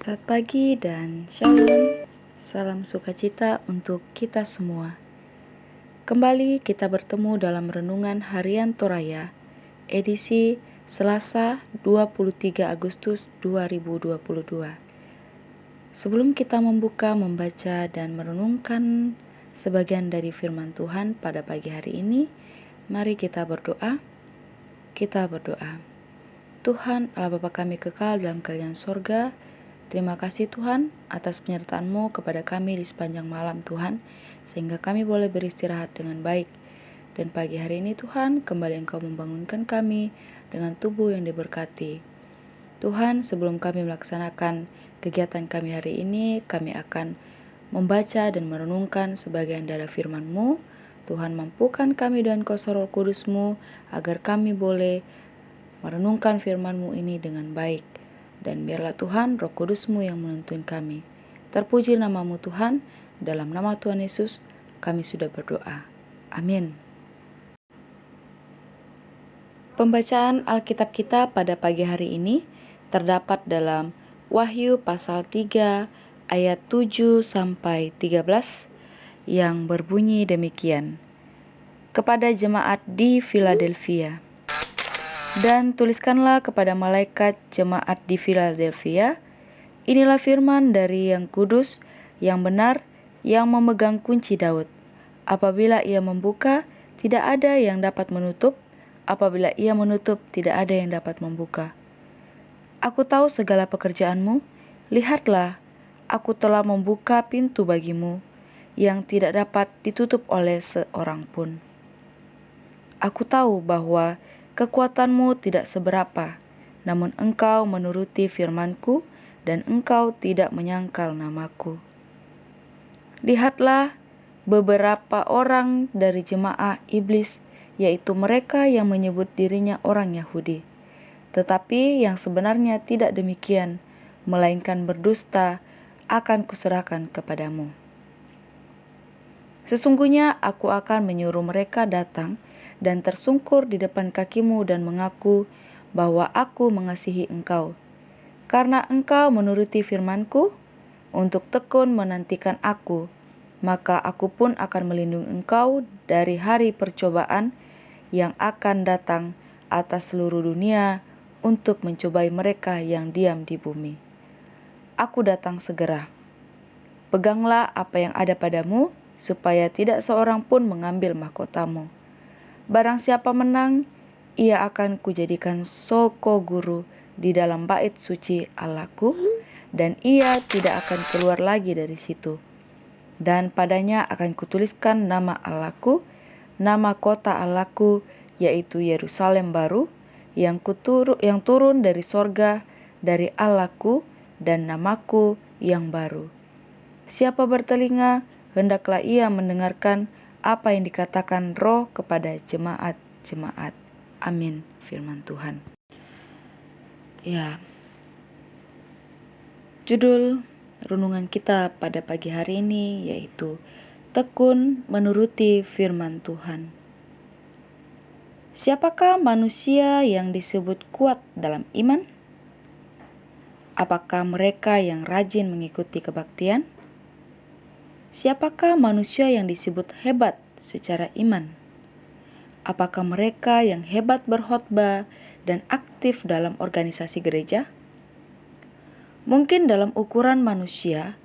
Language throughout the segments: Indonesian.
Selamat pagi dan shalom. Salam sukacita untuk kita semua. Kembali kita bertemu dalam Renungan Harian Toraya, edisi Selasa 23 Agustus 2022. Sebelum kita membaca dan merenungkan sebagian dari firman Tuhan pada pagi hari ini, mari kita berdoa. Kita berdoa. Tuhan Allah Bapa kami kekal dalam kerajaan sorga, terima kasih Tuhan atas penyertaan-Mu kepada kami di sepanjang malam Tuhan, sehingga kami boleh beristirahat dengan baik. Dan pagi hari ini Tuhan, kembali Engkau membangunkan kami dengan tubuh yang diberkati. Tuhan, sebelum kami melaksanakan kegiatan kami hari ini, kami akan membaca dan merenungkan sebagian dari firman-Mu. Tuhan, mampukan kami dengan kuasa Roh Kudus-Mu agar kami boleh merenungkan firman-Mu ini dengan baik. Dan biarlah Tuhan Roh Kudus-Mu yang menuntun kami. Terpuji nama-Mu Tuhan, dalam nama Tuhan Yesus kami sudah berdoa. Amin. Pembacaan Alkitab kita pada pagi hari ini terdapat dalam Wahyu pasal 3 ayat 7 sampai 13 yang berbunyi demikian. Kepada jemaat di Philadelphia. Dan tuliskanlah kepada malaikat jemaat di Philadelphia, inilah firman dari yang kudus, yang benar, yang memegang kunci Daud. Apabila ia membuka, tidak ada yang dapat menutup. Apabila ia menutup, tidak ada yang dapat membuka. Aku tahu segala pekerjaanmu. Lihatlah, aku telah membuka pintu bagimu, yang tidak dapat ditutup oleh seorang pun. Aku tahu bahwa kekuatanmu tidak seberapa, namun engkau menuruti firmanku, dan engkau tidak menyangkal namaku. Lihatlah, beberapa orang dari jemaah iblis, yaitu mereka yang menyebut dirinya orang Yahudi, tetapi yang sebenarnya tidak demikian, melainkan berdusta, akan kuserahkan kepadamu. Sesungguhnya aku akan menyuruh mereka datang dan tersungkur di depan kakimu dan mengaku bahwa aku mengasihi engkau. Karena engkau menuruti firmanku, untuk tekun menantikan aku, maka aku pun akan melindungi engkau dari hari percobaan yang akan datang atas seluruh dunia untuk mencobai mereka yang diam di bumi. Aku datang segera. Peganglah apa yang ada padamu, supaya tidak seorang pun mengambil mahkotamu. Barang siapa menang, ia akan kujadikan soko guru di dalam bait suci Allahku, dan ia tidak akan keluar lagi dari situ. Dan padanya akan kutuliskan nama Allahku, nama kota Allahku, yaitu Yerusalem baru, yang turun dari sorga, dari Allahku, dan namaku yang baru. Siapa bertelinga, hendaklah ia mendengarkan apa yang dikatakan Roh kepada jemaat-jemaat. Amin. Firman Tuhan. Ya. Judul renungan kita pada pagi hari ini yaitu tekun menuruti firman Tuhan. Siapakah manusia yang disebut kuat dalam iman? Apakah mereka yang rajin mengikuti kebaktian? Siapakah manusia yang disebut hebat secara iman? Apakah mereka yang hebat berkhotbah dan aktif dalam organisasi gereja? Mungkin dalam ukuran manusia,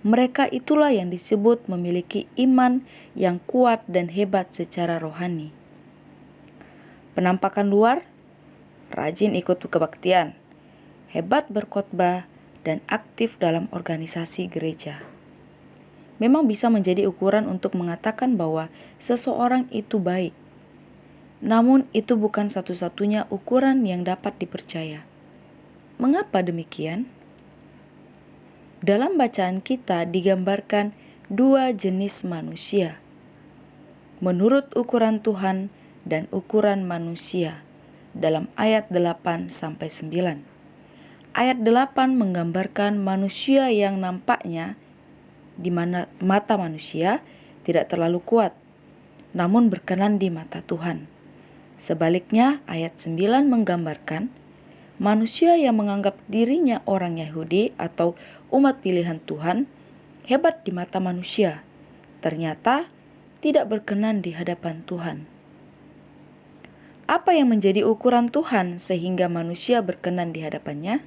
mereka itulah yang disebut memiliki iman yang kuat dan hebat secara rohani. Penampakan luar, rajin ikut kebaktian, hebat berkhotbah, dan aktif dalam organisasi gereja. Memang bisa menjadi ukuran untuk mengatakan bahwa seseorang itu baik. Namun itu bukan satu-satunya ukuran yang dapat dipercaya. Mengapa demikian? Dalam bacaan kita digambarkan dua jenis manusia, menurut ukuran Tuhan dan ukuran manusia, dalam ayat 8-9. Ayat 8 menggambarkan manusia yang nampaknya di mana mata manusia tidak terlalu kuat, namun berkenan di mata Tuhan. Sebaliknya, ayat 9 menggambarkan manusia yang menganggap dirinya orang Yahudi atau umat pilihan Tuhan hebat di mata manusia, ternyata tidak berkenan di hadapan Tuhan. Apa yang menjadi ukuran Tuhan sehingga manusia berkenan di hadapannya?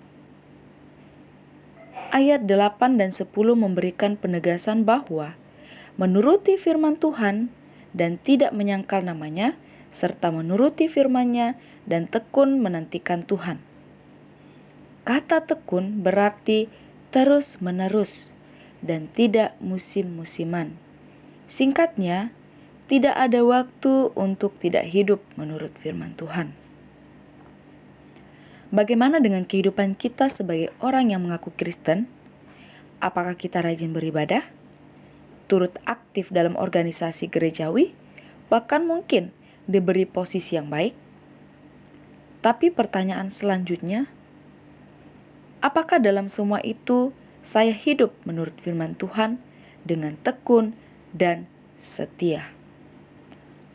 Ayat 8 dan 10 memberikan penegasan bahwa menuruti firman Tuhan dan tidak menyangkal namanya, serta menuruti firman-Nya dan tekun menantikan Tuhan. Kata tekun berarti terus-menerus dan tidak musim-musiman. Singkatnya, tidak ada waktu untuk tidak hidup menurut firman Tuhan. Bagaimana dengan kehidupan kita sebagai orang yang mengaku Kristen? Apakah kita rajin beribadah? Turut aktif dalam organisasi gerejawi? Bahkan mungkin diberi posisi yang baik? Tapi pertanyaan selanjutnya, apakah dalam semua itu saya hidup menurut firman Tuhan dengan tekun dan setia?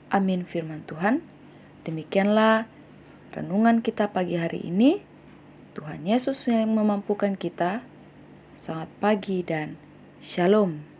Amin firman Tuhan. Demikianlah renungan kita pagi hari ini. Tuhan Yesus yang memampukan kita. Selamat pagi dan shalom.